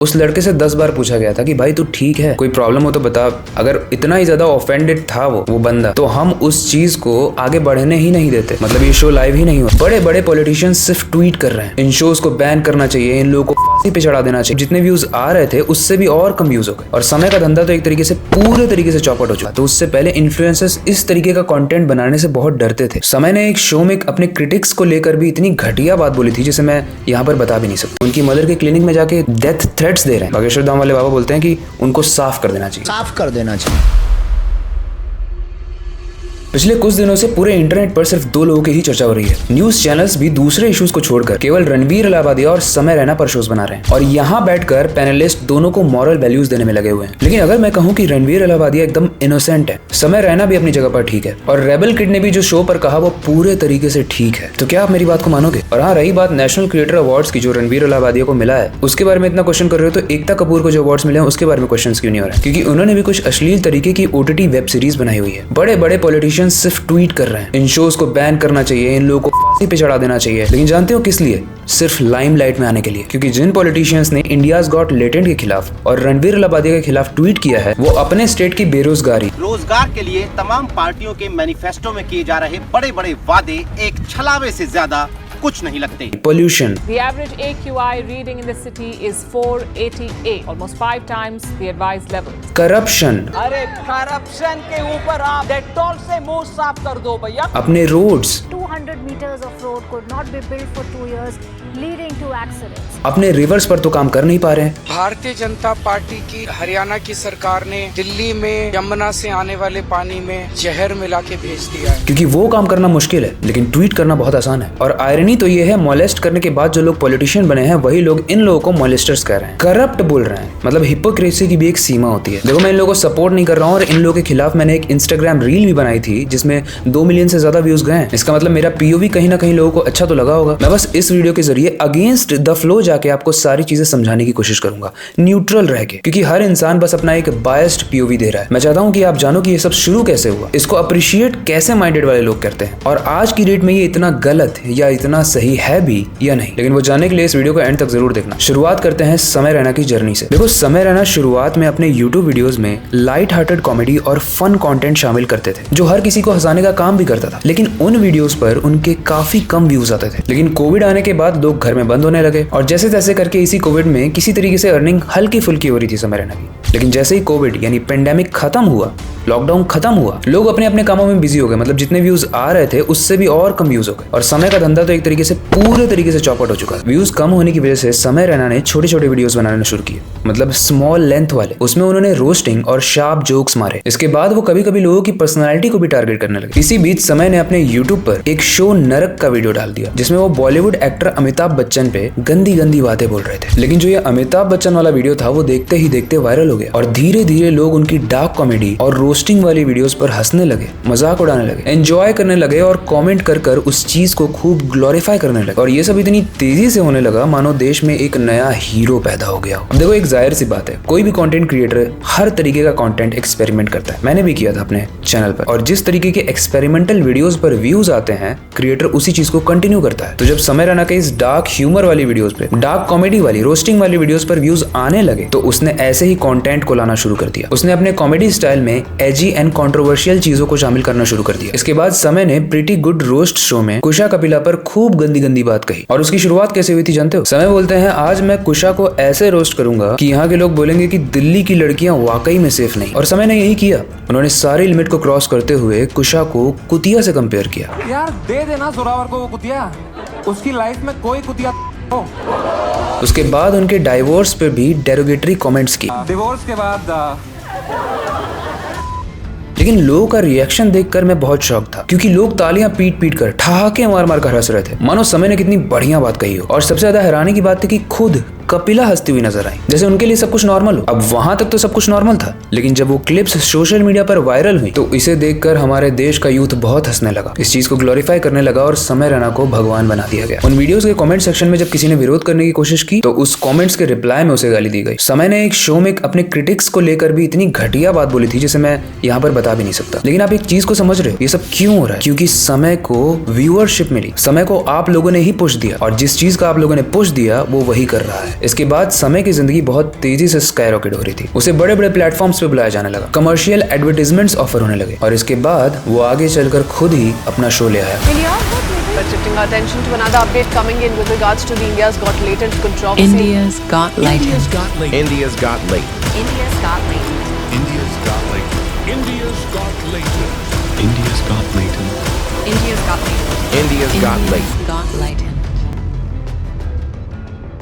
उस लड़के से 10 बार पूछा गया था कि भाई तू ठीक है, कोई प्रॉब्लम हो तो बता। अगर इतना ही ज्यादा ऑफेंडेड था वो बंदा, तो हम उस चीज को आगे बढ़ने ही नहीं देते। मतलब ये शो लाइव ही नहीं हो। बड़े बड़े पॉलिटिशियंस सिर्फ ट्वीट कर रहे हैं, इन शोज को बैन करना चाहिए, इन लोगों को फांसी पे चढ़ा देना चाहिए। जितने व्यूज आ रहे थे उससे भी और कम व्यूज हो गए, और समय का धंधा तो एक तरीके से पूरे तरीके से चौपट हो चुका। तो उससे पहले इन्फ्लुएंसर्स इस तरीके का कंटेंट बनाने से बहुत डरते थे। समय ने एक शो में अपने क्रिटिक्स को लेकर भी इतनी घटिया बात बोली थी जिसे मैं यहाँ पर बता भी नहीं सकता। उनकी मदर के क्लिनिक में जाके डेथ थ्रेट्स दे रहे हैं। बागेश्वर धाम वाले बाबा बोलते हैं कि उनको साफ कर देना चाहिए। पिछले कुछ दिनों से पूरे इंटरनेट पर सिर्फ दो लोगों की ही चर्चा हो रही है। न्यूज चैनल्स भी दूसरे इश्यूज को छोड़कर केवल रणवीर इलाहाबादिया और समय रैना पर शोज बना रहे हैं, और यहाँ बैठकर पैनलिस्ट दोनों को मॉरल वैल्यूज देने में लगे हुए हैं। लेकिन अगर मैं कहूँ कि रणवीर इलाहाबादिया एकदम इनोसेंट है, समय रैना भी अपनी जगह पर ठीक है, और रेबल किड ने भी जो शो पर कहा वो पूरे तरीके से ठीक है, तो क्या आप मेरी बात को मानोगे? और हाँ, रही बात नेशनल क्रिएटर अवार्ड्स की जो रणवीर इलाहाबादिया को मिला है, उसके बारे में इतना क्वेश्चन कर रहे हो, तो एकता कपूर को जो अवार्ड्स मिले हैं उसके बारे में क्वेश्चन क्यों नहीं हो रहा है? क्योंकि उन्होंने भी कुछ अश्लील तरीके की OTT वेब सीरीज बनाई हुई है। बड़े बड़े पॉलिटिशियंस सिर्फ ट्वीट कर रहे हैं, इन शोज को बैन करना चाहिए, इन लोगों को फांसी पे चढ़ा देना चाहिए। लेकिन जानते हो किस लिए? सिर्फ लाइमलाइट में आने के लिए। क्योंकि जिन पॉलिटिशियंस ने इंडियाज गॉट लेटेंट के खिलाफ और रणवीर इलाहाबादिया के खिलाफ ट्वीट किया है, वो अपने स्टेट की बेरोजगारी, रोजगार के लिए तमाम पार्टियों के मैनिफेस्टो में किए जा रहे बड़े बड़े वादे एक छलावे से ज्यादा कुछ नहीं लगते। Pollution, The average AQI reading in the city is 488, almost 5 times the advised level. Corruption, अरे करप्शन के ऊपर आप डेटॉल से मुंह साफ कर दो भैया। अपने roads, 200 meters of road could not be built for 2 years, leading to accidents. अपने रिवर्स पर तो काम कर नहीं पा रहे हैं। भारतीय जनता पार्टी की हरियाणा की सरकार ने दिल्ली में यमुना से आने वाले पानी में जहर मिला के भेज दिया है। क्योंकि वो काम करना मुश्किल है, लेकिन ट्वीट करना बहुत आसान है। और आयरनी तो ये है, मोलेस्ट करने के बाद जो लोग पॉलिटिशियन बने हैं वही लोग इन लोगों को मोलेस्टर्स कह रहे हैं, करप्ट बोल रहे हैं। मतलब हिपोक्रेसी की भी एक सीमा होती है। देखो, मैं इन लोगों को सपोर्ट नहीं कर रहा हूँ, और इन लोगों के खिलाफ मैंने एक इंस्टाग्राम रील भी बनाई थी जिसमें 2 मिलियन से ज्यादा व्यूज गए हैं। इसका मतलब मेरा POV कहीं ना कहीं लोगों को अच्छा तो लगा होगा। मैं बस इस वीडियो के जरिए अगेंस्ट द फ्लो जाके आपको सारी चीजें समझाने की कोशिश करूंगा, न्यूट्रल रह के, क्योंकि हर इंसान बस अपना एक बायस्ड POV दे रहा है। मैं चाहता हूँ कि आप जानो कि ये सब शुरू कैसे हुआ, इसको अप्रिशिएट कैसे माइंडेड वाले लोग करते हैं, और आज की डेट में ये इतना गलत या इतना सही है भी या नहीं। लेकिन वो जानने के लिए इस वीडियो को एंड तक जरूर देखना। शुरुआत करते हैं समय रैना की जर्नी से। देखो, समय रैना शुरुआत में अपने YouTube वीडियोस में लाइट हार्टेड कॉमेडी और फन कंटेंट शामिल करते थे, जो हर किसी को हंसाने का काम भी करता था। लेकिन उन वीडियोस पर उनके काफी कम व्यूज आते थे। लेकिन कोविड आने के बाद लोग घर में बंद होने लगे, और जैसे तैसे करके इसी कोविड में किसी तरीके से अर्निंग हल्की फुल्की हो रही थी समय रैना की। लेकिन जैसे ही कोविड यानी पेंडेमिक खत्म हुआ, लॉकडाउन खत्म हुआ, लोग अपने अपने कामों में बिजी हो गए। मतलब जितने व्यूज आ रहे थे उससे भी और कम व्यूज हो गए, और समय का धंधा तो एक तरीके से पूरे तरीके से चौपट हो चुका है। व्यूज कम होने की वजह से समय रैना ने छोटे छोटे वीडियोस बनाने शुरू किए, मतलब स्मॉल लेंथ वाले। उसमें उन्होंने रोस्टिंग और शार्प जोक्स मारे। इसके बाद वो कभी कभी लोगों की पर्सनैलिटी को भी टारगेट करने लगे। इसी बीच समय ने अपने YouTube पर एक शो नरक का वीडियो डाल दिया, जिसमें वो बॉलीवुड एक्टर अमिताभ बच्चन पे गंदी गंदी बातें बोल रहे थे। लेकिन जो ये अमिताभ बच्चन वाला वीडियो था वो देखते ही देखते वायरल हो गया, और धीरे धीरे लोग उनकी डार्क कॉमेडी और रोस्टिंग वाली वीडियोस पर हंसने लगे, मजाक उड़ाने लगे, एंजॉय करने लगे, और कमेंट कर कर उस चीज को खूब ग्लोरीफाई करने लगे। और ये सब इतनी तेजी से होने लगा मानो देश में एक नया हीरो पैदा हो गया हो। अब देखो, एक जाहिर सी बात है, कोई भी कंटेंट क्रिएटर हर तरीके का कंटेंट एक्सपेरिमेंट करता है। मैंने भी किया था अपने चैनल पर, और जिस तरीके के एक्सपेरिमेंटल वीडियोस पर व्यूज आते हैं, क्रिएटर उसी चीज को कंटिन्यू करता है। तो जब समय रैना के इस डार्क ह्यूमर वाली वीडियोस पे, डार्क कॉमेडी वाली, रोस्टिंग वाली वीडियोस पर व्यूज आने लगे, तो उसने ऐसे ही कंटेंट को लाना शुरू कर दिया। उसने अपने कॉमेडी स्टाइल में एजी एंड कंट्रोवर्शियल चीजों को शामिल करना शुरू कर दिया। इसके बाद समय ने प्रीटी गुड रोस्ट शो में कुशा कपिला पर खूब गंदी गंदी बात कही। और उसकी शुरुआत कैसे हुई थी जानते हो? समय बोलते हैं, आज मैं कुशा को ऐसे रोस्ट करूंगा कि यहाँ के लोग बोलेंगे कि दिल्ली की लड़कियां वाकई में सेफ नहीं। और समय ने यही किया। उन्होंने सारी लिमिट को क्रॉस करते हुए कुशा को कुतिया से कंपेयर किया। यार दे देना जोरावर को वो कुतिया, उसकी लाइफ में कोई कुतिया हो। उसके बाद उनके डाइवोर्स पे भी डेरोगेटरी कमेंट्स की। डिवोर्स के बाद लेकिन लोगों का रिएक्शन देखकर मैं बहुत शॉक था, क्योंकि लोग तालियां पीट पीट कर, ठहाके मार मार कर हंस रहे थे, मानो समय ने कितनी बढ़िया बात कही हो। और सबसे ज्यादा हैरानी की बात थी कि खुद कपिला हंसती हुई नजर आई, जैसे उनके लिए सब कुछ नॉर्मल हो। अब वहां तक तो सब कुछ नॉर्मल था, लेकिन जब वो क्लिप्स सोशल मीडिया पर वायरल हुई तो इसे देखकर हमारे देश का यूथ बहुत हंसने लगा, इस चीज को ग्लोरीफाई करने लगा, और समय रैना को भगवान बना दिया गया। उन वीडियोस के कमेंट सेक्शन में जब किसी ने विरोध करने की कोशिश की तो उस कमेंट्स के रिप्लाई में उसे गाली दी गई। समय ने एक शो में अपने क्रिटिक्स को लेकर भी इतनी घटिया बात बोली थी जिसे मैं यहाँ पर बता बता भी नहीं सकता। लेकिन आप एक चीज को समझ रहे हो, ये सब क्यों हो रहा है? क्योंकि समय को व्यूअरशिप मिली, समय को आप लोगों ने ही पुश दिया, और जिस चीज का आप लोगों ने पुश दिया वो वही कर रहा है। इसके बाद समय की जिंदगी बहुत तेजी से स्काईरॉकेट हो रही थी। उसे बड़े बड़े प्लेटफॉर्म्स पे बुलाया जाने लगा, कमर्शियल एडवर्टाइजमेंट्स ऑफर होने लगे, और इसके बाद वो आगे चलकर खुद ही अपना शो ले आया। But shifting our attention to another update coming in with regards to the India's Got Latent controversy. India's Got Latent. India's got late. India's Got Latent. India's got late. India's Got Latent. India's Got Latent. India's Got Latent. India's got late. Got Latent.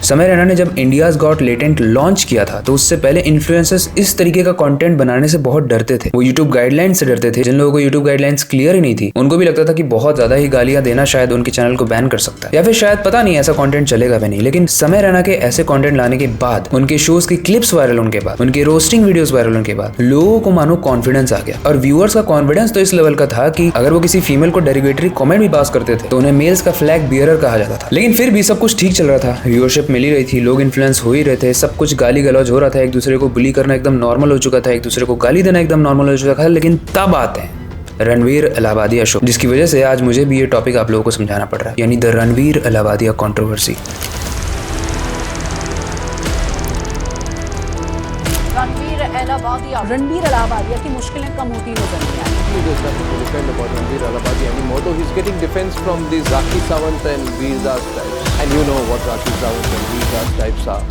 समय रैना ने जब India's got latent launch किया था तो उससे पहले influencers इस तरीके का कंटेंट बनाने से बहुत डरते थे। वो यूट्यूब गाइडलाइंस से डरते थे। जिन लोगों को यूट्यूब गाइडलाइंस क्लियर ही नहीं थी उनको भी लगता था कि बहुत ज्यादा ही गालियां देना शायद उनके चैनल को बैन कर सकता है, या फिर शायद पता नहीं ऐसा कंटेंट चलेगा भी नहीं। लेकिन समय रैना के ऐसे कंटेंट लाने के बाद, उनके शोज की क्लिप्स वायरल होने के बाद, उनके रोस्टिंग वीडियोस वायरल होने के बाद लोगों को मानो कॉन्फिडेंस आ गया। और व्यूअर्स का कॉन्फिडेंस तो इस लेवल का था कि अगर वो किसी फीमेल को डेरिवेटरी कमेंट भी पास करते थे तो उन्हें मेल्स का फ्लैग बियरर कहा जाता था। लेकिन फिर भी सब कुछ ठीक चल रहा था, व्यूअरशिप मिल ही रही थी, लोग इन्फ्लुएंस हो ही रहे थे, सब कुछ गाली गलौज हो रहा था, एक दूसरे को बुली करना एकदम नॉर्मल हो चुका था, एक दूसरे को गाली देना एकदम नॉर्मल हो चुका था। लेकिन तब आते हैं रणवीर अलाहाबादिया शो, जिसकी वजह से आज मुझे भी ये टॉपिक आप लोगों को समझाना पड़ रहा है, यानी द रणवीर अलाहाबादिया कंट्रोवर्सी। रणवीर अलाहाबादिया की मुश्किलें कम होती नजर नहीं आ रही। Ranveer Allahabadi anymore, though he's getting defense from these Rakhi Sawant and Veer Das types, and you know what Rakhi Sawant and Veer Das types are.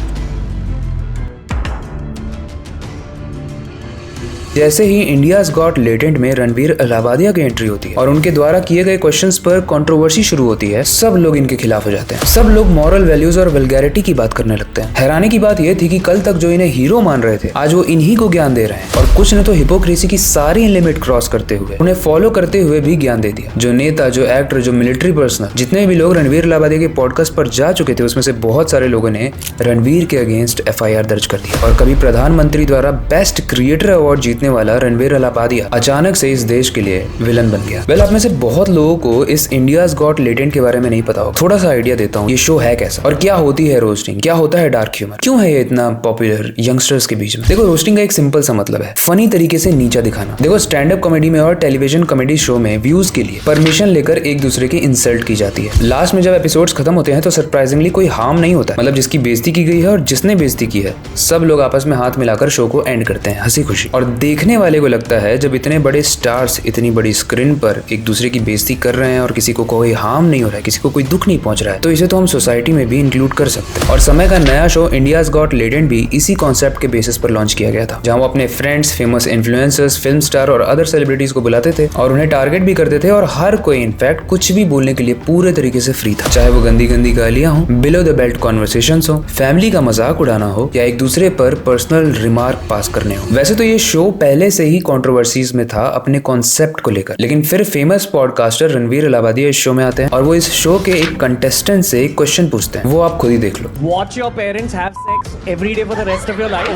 जैसे ही इंडियाज गॉट लेटेंट में रणवीर अलाहाबादिया की entry होती है और उनके द्वारा किए गए क्वेश्चंस पर कंट्रोवर्सी शुरू होती है, सब लोग इनके खिलाफ हो जाते हैं। सब लोग मॉरल वैल्यूज और वल्गैरिटी की बात करने लगते हैं। हैरानी की बात यह थी कि कल तक जो इन्हें हीरो मान रहे थे आज वो इन्हीं को ज्ञान दे रहे हैं, और कुछ ने तो हिपोक्रेसी की सारी लिमिट क्रॉस करते हुए उन्हें फॉलो करते हुए भी ज्ञान दे दिया। जो नेता, जो एक्टर, जो मिलिट्री पर्सनल, जितने भी लोग रणवीर अलाहाबादिया के पॉडकास्ट पर जा चुके थे उसमें से बहुत सारे लोगों ने रणवीर के अगेंस्ट FIR दर्ज कर दिया। और कभी प्रधानमंत्री द्वारा बेस्ट क्रिएटर अवार्ड जीतने वाला रणवीर अलाहाबादिया अचानक से इस देश के लिए विलन बन गया। वेल, आप में से बहुत लोगों को इस इंडियाज गॉट लेटेंट के बारे में नहीं पता होगा। थोड़ा सा आइडिया देता हूँ, ये शो है कैसा और क्या होती है रोस्टिंग, क्या होता है डार्क ह्यूमर, क्यों है ये इतना पॉपुलर यंगस्टर्स के बीच में। देखो, रोस्टिंग का एक सिंपल सा मतलब है फनी तरीके से नीचा दिखाना। देखो, स्टैंड अप कॉमेडी में और टेलीविजन कॉमेडी शो में व्यूज के लिए परमिशन लेकर एक दूसरे की इंसल्ट की जाती है। लास्ट में जब एपिसोड्स खत्म होते हैं तो सरप्राइजिंगली कोई हार्म नहीं होता, मतलब जिसकी बेइज्जती की गई है और जिसने बेइज्जती की है सब लोग आपस में हाथ मिलाकर शो को एंड करते हैं हंसी खुशी। और देखने वाले को लगता है जब इतने बड़े स्टार्स इतनी बड़ी स्क्रीन पर एक दूसरे की बेइज्जती कर रहे हैं और किसी को कोई हार्म नहीं हो रहा है, किसी को कोई दुख नहीं पहुंच रहा है, तो इसे तो हम सोसाइटी में भी इंक्लूड कर सकते हैं। और समय का नया शो इंडियाज गॉट लेटेंट भी इसी कॉन्सेप्ट के बेसिस पर लॉन्च किया गया था, जहां वो अपने friends, famous influencers, film star और अदर सेलिब्रिटीज को बुलाते थे और उन्हें टारगेट भी करते थे, और हर कोई इनफैक्ट कुछ भी बोलने के लिए पूरे तरीके से फ्री था, चाहे वो गंदी गंदी गालियां हो, बिलो द बेल्ट कॉन्वर्सेशंस हो, फैमिली का मजाक उड़ाना हो, या एक दूसरे पर पर्सनल रिमार्क पास करने हो। वैसे तो ये शो पहले से ही कंट्रोवर्सीज में था अपने कॉन्सेप्ट को लेकर, लेकिन फिर फेमस पॉडकास्टर रणवीर अलाहाबादिया इस शो में आते हैं और वो इस शो के एक कंटेस्टेंट से एक क्वेश्चन पूछते हैं, वो आप खुद ही देख लो। Watch your parents have sex every day for the rest of your life?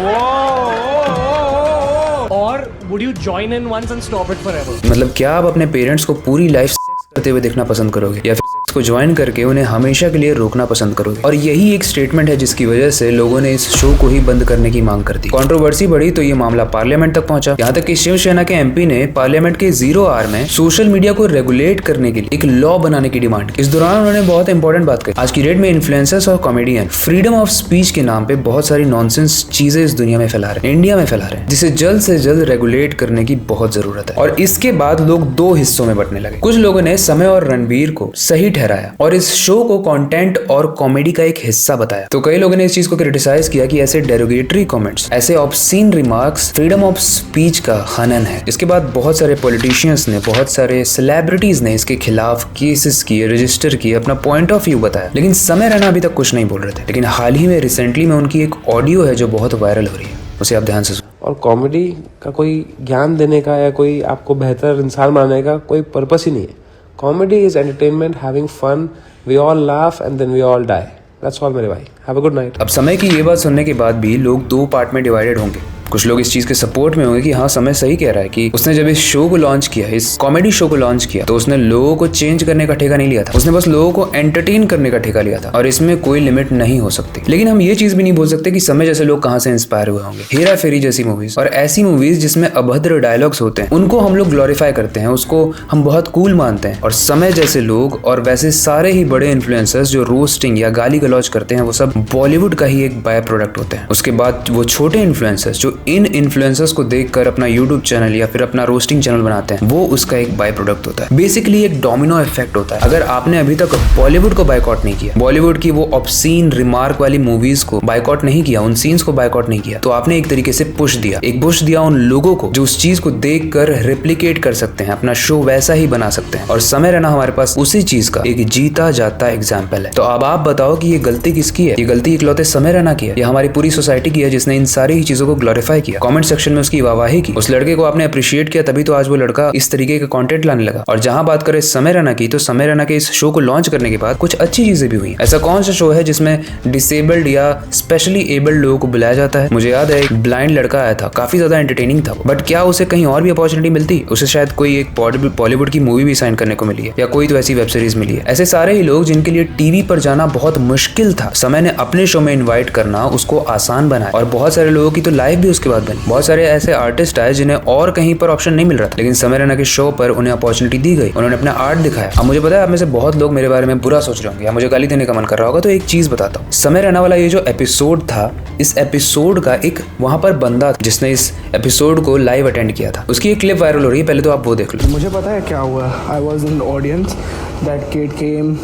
Or would you join in once and stop it forever? मतलब क्या आप अपने पेरेंट्स को पूरी लाइफ सेक्स करते हुए देखना पसंद करोगे, या फिर सेक्स को ज्वाइन करके उन्हें हमेशा के लिए रोकना पसंद करोगे? और यही एक स्टेटमेंट है जिसकी वजह से लोगों ने इस शो को ही बंद करने की मांग कर दी। कंट्रोवर्सी बढ़ी तो ये मामला पार्लियामेंट तक पहुंचा, यहाँ तक कि शिवसेना के MP ने पार्लियामेंट के 0 आवर में सोशल मीडिया को रेगुलेट करने के लिए एक लॉ बनाने की डिमांड की। इस दौरान उन्होंने बहुत इंपॉर्टेंट बात कही, आज की डेट में इन्फ्लुएंसर्स और कॉमेडियन फ्रीडम ऑफ स्पीच के नाम पे बहुत सारी नॉनसेंस चीजें इस दुनिया में फैला रहे हैं, इंडिया में फैला रहे हैं, जिसे जल्द से जल्द रेगुलेट करने की बहुत जरूरत है। और इसके बाद लोग 2 हिस्सों में बंटने लगे। कुछ लोगों ने समय और रणवीर को सही ठहराया और इस शो को कंटेंट और कॉमेडी का एक हिस्सा बताया, तो कई लोगों ने इस चीज को क्रिटिसाइज किया कि ऐसे डेरोगेटरी कमेंट्स, ऐसे obscene remarks freedom of speech का हनन है। इसके बाद बहुत सारे पॉलिटिशियंस ने, बहुत सारे सेलिब्रिटीज ने इसके खिलाफ केसेस किए, रजिस्टर किए, अपना पॉइंट ऑफ व्यू बताया, लेकिन समय रैना अभी तक कुछ नहीं बोल रहे थे। लेकिन हाल ही में रिसेंटली में उनकी एक ऑडियो है जो बहुत वायरल हो रही है, उसे आप ध्यान से सुनो। और कॉमेडी का कोई ज्ञान देने का या कोई आपको बेहतर इंसान बनाने का कोई पर्पस ही नहीं है। Comedy is entertainment, having fun, we all laugh and then we all die. That's all मेरे भाई। Have a good night. अब समय की ये बात सुनने के बाद भी लोग 2 पार्ट में डिवाइडेड होंगे। कुछ लोग इस चीज के सपोर्ट में होंगे कि हाँ समय सही कह रहा है कि उसने जब इस शो को लॉन्च किया, इस कॉमेडी शो को लॉन्च किया, तो उसने लोगों को चेंज करने का ठेका नहीं लिया था, उसने बस लोगों को एंटरटेन करने का ठेका लिया था और इसमें कोई लिमिट नहीं हो सकती। लेकिन हम ये चीज भी नहीं बोल सकते कि समय जैसे लोग कहाँ से इंस्पायर हुए होंगे। हेरा फेरी जैसी मूवीज और ऐसी मूवीज जिसमें अभद्र डायलॉग्स होते हैं उनको हम लोग ग्लोरीफाई करते हैं, उसको हम बहुत कूल मानते हैं। और समय जैसे लोग और वैसे सारे ही बड़े इन्फ्लुएंसर्स जो रोस्टिंग या गाली गलौज करते हैं वो सब बॉलीवुड का ही एक बाय प्रोडक्ट होते हैं। उसके बाद वो छोटे इन्फ्लुएंसर्स जो इन इन्फ्लुएंसर्स को देखकर अपना यूट्यूब चैनल या फिर अपना रोस्टिंग चैनल बनाते हैं वो उसका एक बाय प्रोडक्ट होता है। बेसिकली एक डोमिनो इफेक्ट होता है। अगर आपने अभी तक बॉलीवुड को बायकॉट नहीं किया, बॉलीवुड की वो ऑब्सीन रिमार्क वाली मूवीज को बायकॉट नहीं किया, उन सीन्स को बायकॉट नहीं किया, तो आपने एक तरीके से पुश दिया उन लोगों को जो उस चीज को देखकर रेप्लिकेट कर सकते हैं, अपना शो वैसा ही बना सकते हैं। और समय रैना हमारे पास उसी चीज का एक जीता जाता एग्जाम्पल है। तो अब आप बताओ कि ये गलती किसकी है? ये गलती इकलौते समय रैना की है या हमारी पूरी सोसाइटी की है जिसने इन सारी ही चीजों को ग्लोरीफाई किया, कमेंट सेक्शन में उसकी वाहवाही की, उस लड़के को आपने अप्रिशिएट किया, तभी तो आज वो लड़का इस तरीके का कंटेंट लाने लगा। और जहां बात करें समय रैना की, तो समय रैना के इस शो को लॉन्च करने के बाद कुछ अच्छी चीजें भी हुई। ऐसा कौन सा शो है जिसमें डिसेबल्ड या स्पेशली एबल्ड लोगों को बुलाया जाता है? मुझे याद है एक ब्लाइंड लड़का आया था, काफी ज्यादा एंटरटेनिंग था, बट क्या उसे कहीं और भी अपॉर्चुनिटी मिलती? उसे शायद कोई एक बॉलीवुड की मूवी भी साइन करने को मिली है या कोई तो ऐसी वेब सीरीज मिली है। ऐसे सारे ही लोग जिनके लिए टीवी पर जाना बहुत मुश्किल था, समय ने अपने शो में इन्वाइट करना उसको आसान बनाया। और बहुत सारे लोगों की तो लाइफ भी उसके बाद बनी। बहुत सारे ऐसे आर्टिस्ट आए जिन्हें और कहीं पर ऑप्शन नहीं मिल रहा था, लेकिन समय रैना के शो पर उन्हें अपॉर्चुनिटी दी गई, उन्होंने अपना आर्ट दिखाया। अब मुझे पता है आप में से बहुत लोग मेरे बारे में बुरा सोच रहे होंगे या मुझे गाली देने का मन कर रहा होगा, तो एक चीज बताता हूँ। समय रैना वाला ये जो एपिसोड था, इस एपिसोड का एक वहां पर बंदा जिसने इस एपिसोड को लाइव अटेंड किया था, उसकी एक क्लिप वायरल हो रही है, पहले तो आप वो देख लो। मुझे पता है क्या हुआ। I was in audience, that kid came,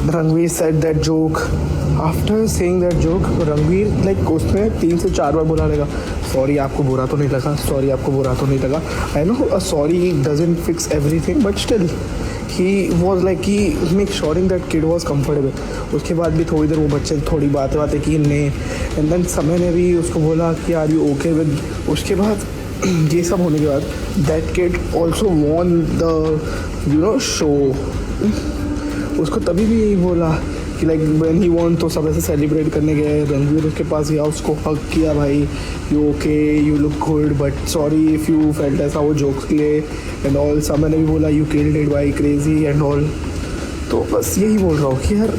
Ranveer said that joke. After saying that joke, Ranveer like उसने 3 से 4 बार बोला लगा, सॉरी आपको बुरा तो नहीं लगा, सॉरी आपको बुरा तो नहीं लगा। I know sorry doesn't fix everything, but still he was like he make sure that kid was comfortable। उसके बाद भी थोड़ी देर वो बच्चे थोड़ी बातें की ने, एंड देन समय ने भी उसको बोला कि आर यू ओके विद। उसके बाद ये सब होने के बाद that kid also won the show. उसको तभी भी यही बोला कि लाइक व्हेन ही वॉन, तो सब ऐसे सेलिब्रेट करने गए। रणवीर उसके पास गया, उसको हक किया, भाई you okay, you look good, but sorry if you felt ऐसा वो जोक्स के लिए एंड ऑल। समय ने भी बोला यू किल्ड इट भाई, क्रेजी एंड ऑल। तो बस यही बोल रहा हूँ कि यार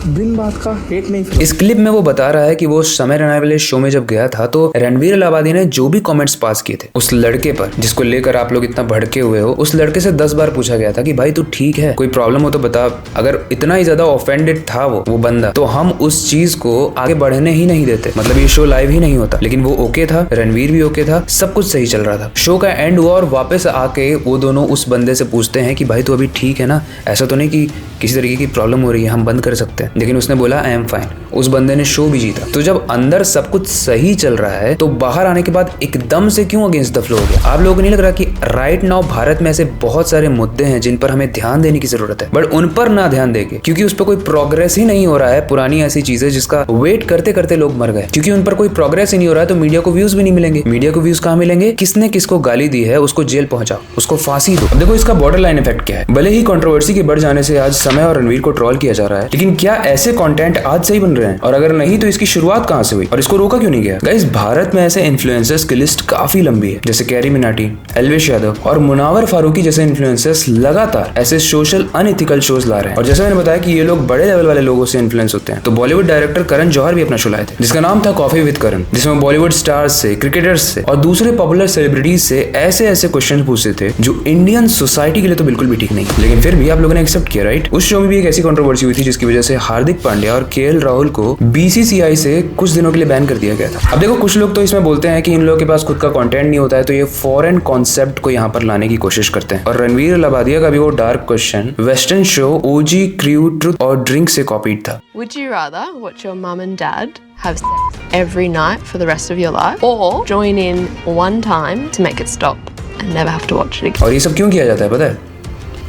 बिन बात का हेट नहीं। इस क्लिप में वो बता रहा है कि वो समय रैना वाले शो में जब गया था तो रणवीर इलाहाबादी ने जो भी कमेंट्स पास किए थे उस लड़के पर, जिसको लेकर आप लोग इतना भड़के हुए हो, उस लड़के से 10 बार पूछा गया था कि भाई तू ठीक है, कोई प्रॉब्लम हो तो बता। अगर इतना ही ज्यादा ऑफेंडेड था वो बंदा, तो हम उस चीज को आगे बढ़ने ही नहीं देते, मतलब ये शो लाइव ही नहीं होता। लेकिन वो ओके था, रणवीर भी ओके था, सब कुछ सही चल रहा था। शो का एंड हुआ और वापस आके वो दोनों उस बंदे से पूछते हैं कि भाई तू अभी ठीक है ना, ऐसा तो नहीं कि किसी तरीके की प्रॉब्लम हो रही है, हम बंद कर सकते हैं। लेकिन उसने बोला आई एम फाइन। उस बंदे ने शो भी जीता। तो जब अंदर सब कुछ सही चल रहा है तो बाहर आने के बाद एकदम से क्यों अगेंस्ट द फ्लो हो गया? आप लोगों को नहीं लग रहा कि राइट नाउ भारत में ऐसे बहुत सारे मुद्दे हैं जिन पर हमें ध्यान देने की जरूरत है, बट उन पर ना ध्यान देके, क्योंकि उस पर कोई प्रोग्रेस ही नहीं हो रहा है। पुरानी ऐसी चीजें जिसका वेट करते करते लोग मर गए, क्योंकि उन पर कोई प्रोग्रेस ही नहीं हो रहा है, तो मीडिया को व्यूज भी नहीं मिलेंगे। मीडिया को व्यूज कहाँ मिलेंगे? किसने किसको गाली दी है उसको जेल पहुंचाओ, उसको फांसी दो। देखो इसका बॉर्डर लाइन इफेक्ट क्या है। भले ही कंट्रोवर्सी के बढ़ जाने से आज समय और रणवीर को ट्रोल किया जा रहा है, लेकिन क्या ऐसे कंटेंट आज से ही बन रहे हैं? और अगर नहीं तो इसकी शुरुआत कहां से हुई और इसको रोका क्यों नहीं गया? गाइस भारत में ऐसे इन्फ्लुएंसर्स की लिस्ट काफी लंबी है, जैसे कैरी मिनाटी, एल्वेश यादव और मुनावर फारूकी जैसे इन्फ्लुएंसर्स लगातार ऐसे सोशल अनएथिकल शोज ला रहे हैं। और जैसे मैंने बताया कि ये लोग बड़े लेवल वाले लोगों से इन्फ्लुएंस होते हैं, तो बॉलीवुड डायरेक्टर करण जौहर भी अपना शो लाए थे जिसका नाम था कॉफी विद करण, जिसमें बॉलीवुड स्टार्स से, क्रिकेटर्स से और दूसरे पॉपुलर सेलिब्रिटीज से ऐसे ऐसे क्वेश्चन पूछते थे जो इंडियन सोसाइटी के लिए तो बिल्कुल भी ठीक नहीं, लेकिन फिर भी आप लोगों ने एक्सेप्ट किया, राइट? उस शो में भी एक ऐसी कंट्रोवर्सी हुई थी जिसकी वजह से हार्दिक पांड्या और केएल राहुल को बीसीसीआई से कुछ दिनों के लिए बैन कर दिया गया था। अब देखो कुछ लोग तो इसमें बोलते हैं कि इन लोगों के पास खुद का कंटेंट नहीं होता है, तो ये फॉरेन कॉन्सेप्ट को यहाँ पर लाने की कोशिश करते हैं। और रणवीर इलाहाबादिया का भी वो डार्क क्वेश्चन वेस्टर्न शो ओजी क्रू ट्रुथ और ड्रिंक से कॉपीड था। Would you rather watch your mum and dad have sex every night for the rest of your life, or join in one time to make it stop and never have to watch it again? और ये सब क्यों किया जाता है पता है?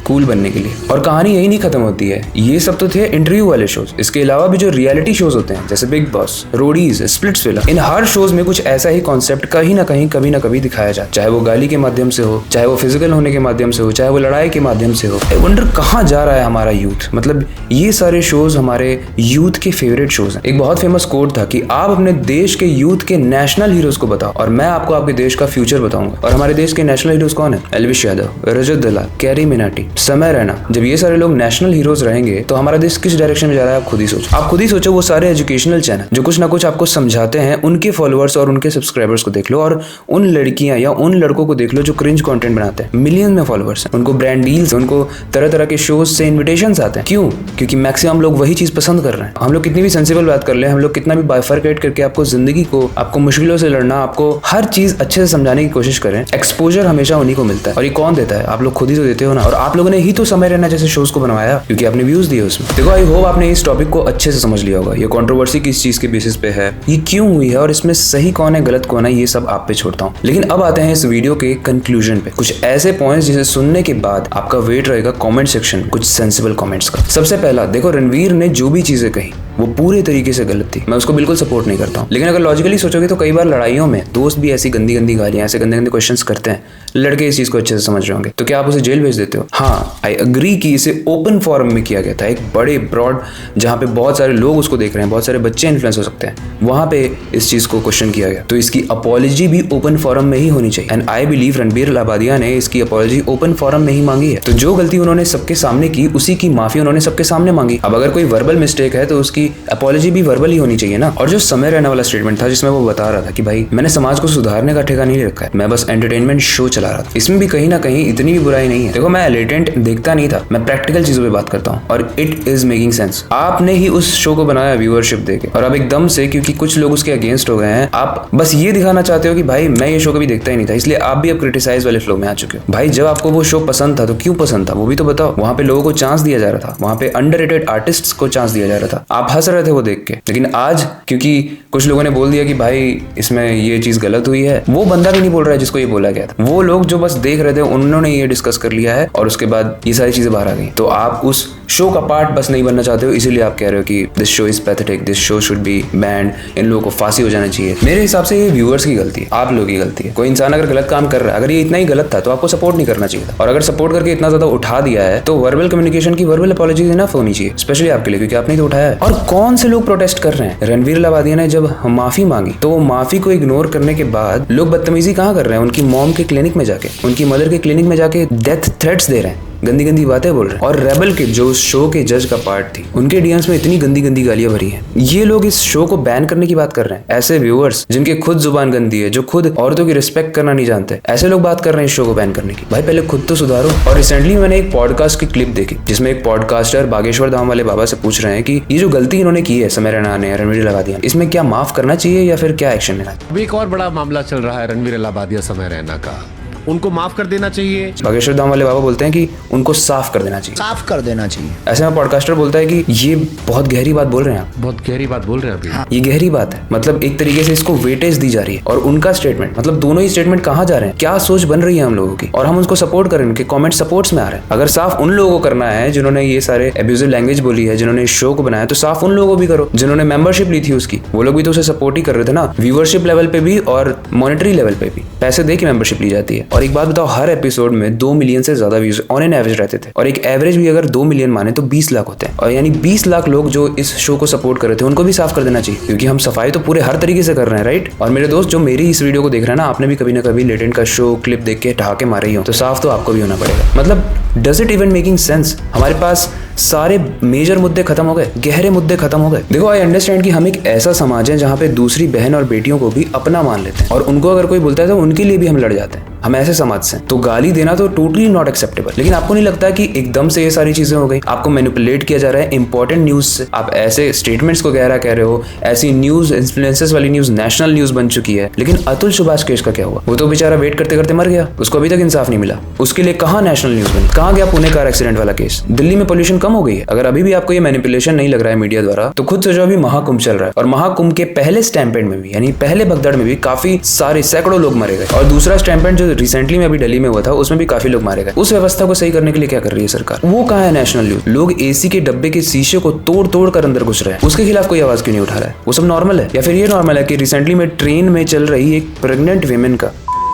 Cool बनने के लिए। और कहानी यही नहीं खत्म होती है। ये सब तो थे इंटरव्यू वाले शोज, इसके अलावा भी जो रियलिटी शोज होते हैं जैसे बिग बॉस, रोडीज, स्प्लिट्सविला, इन हर शोज में कुछ ऐसा ही कॉन्सेप्ट कहीं ना कहीं कभी ना कभी दिखाया जाए, चाहे वो गाली के माध्यम से हो, चाहे वो फिजिकल होने के माध्यम से हो, चाहे वो लड़ाई के माध्यम से हो। आई वंडर कहाँ जा रहा है हमारा यूथ। मतलब ये सारे शोज हमारे यूथ के फेवरेट शोज हैं। एक बहुत फेमस कोट था कि आप अपने देश के यूथ के नेशनल हीरोज को बताओ और मैं आपको आपके देश का फ्यूचर बताऊंगा। और हमारे देश के नेशनल हीरोज कौन है? एल्विश यादव, रजत दलाल, कैरी मिनाटी, समय रैना। जब ये सारे लोग नेशनल हीरोज रहेंगे तो हमारा देश किस डायरेक्शन में जा रहा है आप खुद ही सोचो। आप खुद ही सोचो। वो सारे एजुकेशनल चैनल जो कुछ ना कुछ आपको समझाते हैं, उनके फॉलोअर्स और उनके सब्सक्राइबर्स को देख लो, और उन लड़कियां या उन लड़कों को देख लो जो क्रिंज कंटेंट बनाते हैं। मिलियन में फॉलोअर्स हैं, उनको ब्रांड डील्स, उनको तरह तरह के शोज से इन्विटेशंस आते हैं। क्यों? क्योंकि मैक्सिमम लोग वही चीज पसंद कर रहे हैं। हम लोग कितनी भी सेंसिबल बात कर ले, हम लोग कितना भी बाइफरकेट करके आपको जिंदगी को, आपको मुश्किलों से लड़ना, आपको हर चीज अच्छे से समझाने की कोशिश करें, एक्सपोजर हमेशा उन्हीं को मिलता है। और ये कौन देता है? आप लोग खुद ही तो देते हो ना। और आप लोगों ने ही तो समय रहना जैसे शोज को बनवाया क्योंकि आपने व्यूज दिए उसमें। देखो, आई होप आपने इस टॉपिक को अच्छे से समझ लिया होगा। ये कंट्रोवर्सी किस चीज के बेसिस पे है, ये क्यों हुई है और इसमें सही कौन है गलत कौन है, ये सब आप पे छोड़ता हूँ। लेकिन अब आते हैं इस वीडियो के कंक्लूजन पे, कुछ ऐसे पॉइंट्स जिसे सुनने के बाद आपका वेट रहेगा कमेंट सेक्शन कुछ सेंसिबल कमेंट्स का। सबसे पहला, देखो रणवीर ने जो भी चीजें कही वो पूरे तरीके से गलत थी, मैं उसको बिल्कुल सपोर्ट नहीं करता हूँ। लेकिन अगर लॉजिकली सोचोगे तो कई बार लड़ाइयों में दोस्त भी ऐसी गंदी गंदी गालियां, ऐसे गंदे गंदे क्वेश्चंस करते हैं। लड़के इस चीज को अच्छे से समझ रहे होंगे, तो क्या आप उसे जेल भेज देते हो? हाँ, आई अग्री कि इसे ओपन फॉरम में किया गया था, एक बड़े ब्रॉड जहाँ पे बहुत सारे लोग उसको देख रहे हैं, बहुत सारे बच्चे इन्फ्लुएंस हो सकते हैं, वहां पे इस चीज को क्वेश्चन किया गया। तो इसकी अपॉलॉजी भी ओपन फॉरम में ही होनी चाहिए। एंड आई बिलीव रणबीर लाबादिया ने इसकी अपॉलॉजी ओपन फॉरम में ही मांगी है। तो जो गलती उन्होंने सबके सामने की, उसी की माफी उन्होंने सबके सामने मांगी। अब अगर कोई वर्बल मिस्टेक है तो उसकी अपॉलॉजी भी वर्बल ही होनी चाहिए ना। और जो समय रहने वाला स्टेटमेंट था जिसमें वो बता रहा था कि भाई मैंने समाज को सुधारने का ठेका नहीं रखा है, मैं बस एंटरटेनमेंट शो चला रहा था, इसमें भी कहीं ना कहीं इतनी भी बुराई नहीं है। देखो, मैं लेटेंट देखता नहीं था, मैं प्रैक्टिकल चीजों पे बात करता हूँ और इट इज मेकिंग सेंस। आपने ही उस शो को बनाया व्यूअरशिप देके, और अब एकदम से क्योंकि कुछ लोग उसके अगेंस्ट हो गए हैं, आप बस ये दिखाना चाहते हो कि भाई मैं ये शो कभी देखता ही नहीं था, इसलिए आप भी अब क्रिटिसाइज वाले फ्लो में आ चुके हो। भाई जब आपको वो शो पसंद था तो क्यों पसंद था वो भी तो बताओ। वहां पे लोगों को चांस दिया जा रहा था, वहां पे अंडररेटेड आर्टिस्ट्स को चांस दिया जा रहा था, आप हंस रहे थे वो देख के। लेकिन आज क्योंकि कुछ लोगों ने बोल दिया कि भाई इसमें ये चीज गलत हुई है, वो बंदा भी नहीं बोल रहा है जिसको ये बोला गया था, वो लोग जो बस देख रहे थे उन्होंने ये डिस्कस कर लिया है और उसके बाद ये सारी चीजें बाहर आ गई। तो आप उस शो का पार्ट बस नहीं बनना चाहते हो, इसीलिए आप कह रहे हो कि this show is pathetic, this show should be banned, इन लोगों को फांसी हो जाना चाहिए। मेरे हिसाब से ये व्यूअर्स की गलती है, आप लोगों की गलती है। कोई इंसान अगर गलत काम कर रहा है, अगर ये इतना ही गलत था तो आपको सपोर्ट नहीं करना चाहिए था। और अगर सपोर्ट करके इतना ज्यादा उठा दिया है तो वर्बल कम्युनिकेशन की वर्बल अपॉलॉजी इनफ होनी चाहिए, स्पेशली आपके लिए, क्योंकि आपने तो उठाया है। और कौन से लोग प्रोटेस्ट कर रहे हैं? रणवीर लाबादिया ने जब माफी मांगी तो वो माफी को इग्नोर करने के बाद लोग बदतमीजी कहाँ कर रहे हैं? उनकी मॉम के क्लिनिक में जाके, उनकी मदर के क्लिनिक में जाके डेथ थ्रेट्स दे रहे हैं, गंदी गंदी बातें बोल रहे हैं। और रेबल के जो शो के जज का पार्ट थी, उनके डीएम्स में इतनी गंदी गंदी गालियां भरी हैं। ये लोग इस शो को बैन करने की बात कर रहे हैं। ऐसे व्यूअर्स जिनके खुद जुबान गंदी है, जो खुद औरतों की रिस्पेक्ट करना नहीं जानते, ऐसे लोग बात कर रहे हैं इस शो को बैन करने की। भाई पहले खुद तो सुधारो। और रिसेंटली मैंने एक पॉडकास्ट की क्लिप देखी जिसमें एक पॉडकास्टर बागेश्वर धाम वाले बाबा से पूछ रहे हैं कि ये जो गलती इन्होंने की है समय रैना ने, रणवीर लाबादिया, इसमें क्या माफ करना चाहिए या फिर क्या एक्शन लेना चाहिए? अभी एक और बड़ा मामला चल रहा है रणवीर लाबादिया समय रैना का, उनको माफ कर देना चाहिए। बागेश्वर धाम वाले बाबा बोलते हैं कि उनको साफ कर देना चाहिए, साफ कर देना चाहिए। ऐसे में पॉडकास्टर बोलता है कि ये बहुत गहरी बात बोल रहे हैं आप, बहुत गहरी बात बोल रहे हैं अभी। हाँ। ये गहरी बात है, मतलब एक तरीके से इसको वेटेज दी जा रही है। और उनका स्टेटमेंट, मतलब दोनों ही स्टेटमेंट कहाँ जा रहे हैं, क्या सोच बन रही है हम लोगों की, और हम उसको सपोर्ट कर रहे हैं, उनके कमेंट सपोर्ट्स में आ रहे हैं। अगर साफ उन लोगों को करना है जिन्होंने ये सारे एब्यूजिव लैंग्वेज बोली है, जिन्होंने इस शो को बनाया, तो साफ उन लोगों को भी करो जिन्होंने मेंबरशिप ली थी उसकी, वो लोग भी तो उसे सपोर्ट ही कर रहे थे ना, व्यूअरशिप लेवल पे भी और मॉनेटरी लेवल पे भी। पैसे दे के मेंबरशिप ली जाती है। और एक बात बताओ, हर एपिसोड में 2 मिलियन से ज्यादा व्यूज ऑन एन एवरेज रहते थे, और एक एवरेज भी अगर 2 मिलियन माने तो 20 लाख होते हैं। और यानी 20 लाख लोग जो इस शो को सपोर्ट कर रहे थे उनको भी साफ कर देना चाहिए, क्योंकि हम सफाई तो पूरे हर तरीके से कर रहे हैं, राइट। और मेरे दोस्त जो मेरी इस वीडियो को देख रहे हैं ना, आपने भी कभी ना कभी लेटेंट का शो क्लिप देख के ठहाके मारे ही हो, तो साफ तो आपको भी होना पड़ेगा। मतलब does it even making sense? हमारे पास सारे मेजर मुद्दे खत्म हो गए, गहरे मुद्दे खत्म हो गए। देखो, आई अंडरस्टैंड कि हम एक ऐसा समाज है जहाँ पे दूसरी बहन और बेटियों को भी अपना मान लेते हैं, और उनको अगर कोई बोलता है तो उनके लिए भी हम लड़ जाते हैं। हम ऐसे समाज से, तो गाली देना तो टोटली नॉट एक्सेप्टेबल। लेकिन आपको नहीं लगता कि एकदम से ये सारी चीजें हो गई, आपको मैनिपुलेट किया जा रहा है इंपॉर्टेंट न्यूज से, आप ऐसे स्टेटमेंट्स को गहरा कह रहे हो, ऐसी न्यूज, इन्फ्लुएंसर्स वाली न्यूज नेशनल न्यूज बन चुकी है। लेकिन अतुल सुभाष केस का क्या हुआ? वो तो बेचारा वेट करते करते मर गया, उसको अभी तक इंसाफ नहीं मिला। उसके लिए कहाँ नेशनल न्यूज बनी? कहाँ गया पुणे कार एक्सीडेंट वाला केस? दिल्ली में पोल्यूशन कम हो गई है? अगर अभी भी आपको ये मैनिपुलेशन नहीं लग रहा है मीडिया द्वारा, तो खुद सोचो, अभी महाकुंभ चल रहा है, और महाकुंभ के पहले स्टैम्पेड में भी, यानी पहले भगदड़ में भी काफी सारे सैकड़ों लोग मरे गए, और दूसरा स्टैम्पेड जो रिसेंटली में अभी दिल्ली में हुआ था, उसमें भी काफी लोग मारे गए। उस व्यवस्था को सही करने के लिए क्या कर रही है सरकार? वो कहाँ है नेशनल न्यूज? लोग एसी के डब्बे के शीशे को तोड़ कर अंदर घुस रहे हैं, उसके खिलाफ कोई आवाज क्यों नहीं उठा रहा है? वो सब नॉर्मल है? या फिर ये नॉर्मल है कि रिसेंटली में ट्रेन में चल रही एक प्रेग्नेंट वीमेन का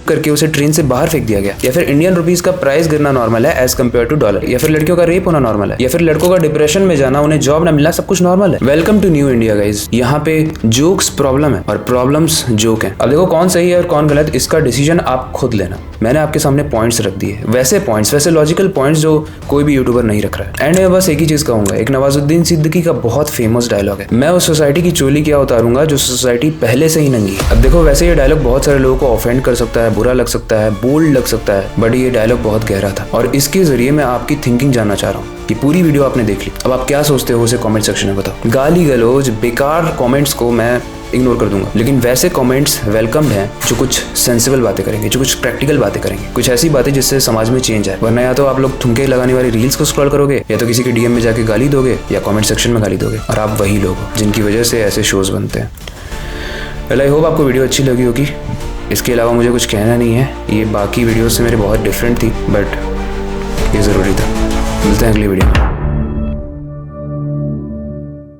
करके उसे ट्रेन से बाहर फेंक दिया गया? या फिर इंडियन रुपीस का प्राइस गिरना नॉर्मल है एज कम्पेयर टू डॉलर? या फिर लड़कियों का रेप होना नॉर्मल है? या फिर लड़कों का डिप्रेशन में जाना, उन्हें जॉब ना मिलना, सब कुछ नॉर्मल है? Welcome to new India guys. यहाँ पे जोक्स प्रॉब्लम है और प्रॉब्लम्स जोक है। अब देखो कौन सही है और कौन गलत, इसका डिसीजन आप खुद लेना। मैंने आपके सामने पॉइंट्स रख दिए, वैसे लॉजिकल पॉइंट्स जो कोई भी यूट्यूबर नहीं रख रहा है। एंड मैं बस एक ही चीज कहूंगा, एक नवाजुद्दीन सिद्दीकी का बहुत फेमस डायलॉग है, मैं उस सोसाइटी की चोली क्या उतारूंगा जो सोसाइटी पहले से ही नंगी है। अब देखो वैसे ये डायलॉग बहुत सारे लोगों को ऑफेंड कर सकता है, बुरा लग सकता है, बोल्ड लग सकता है, बट ये डायलॉग बहुत गहरा था और इसके जरिए मैं आपकी थिंकिंग जानना चाह रहा हूँ कि पूरी वीडियो आपने देख ली, अब आप क्या सोचते हो उसे कमेंट सेक्शन में बताओ। गाली गलौज बेकार कमेंट्स को मैं इग्नोर कर दूंगा, लेकिन वैसे कमेंट्स वेलकम्ड हैं जो कुछ सेंसिबल बातें करेंगे, जो कुछ प्रैक्टिकल बातें करेंगे, कुछ ऐसी बातें जिससे समाज में चेंज आए। वरना या तो आप लोग ठुमके लगाने वाली रील्स को स्क्रॉल करोगे, या तो किसी के डीएम में जाके गाली दोगे, या कमेंट सेक्शन में गाली दोगे, और आप वही लोग हो जिनकी वजह से ऐसे शोज बनते हैं। वेल आई होप आपको वीडियो अच्छी लगी होगी। इसके अलावा मुझे कुछ कहना नहीं है, ये बाकी वीडियो से मेरे बहुत डिफरेंट थी, बट ये ज़रूरी था। मिलते हैं अगली वीडियो में।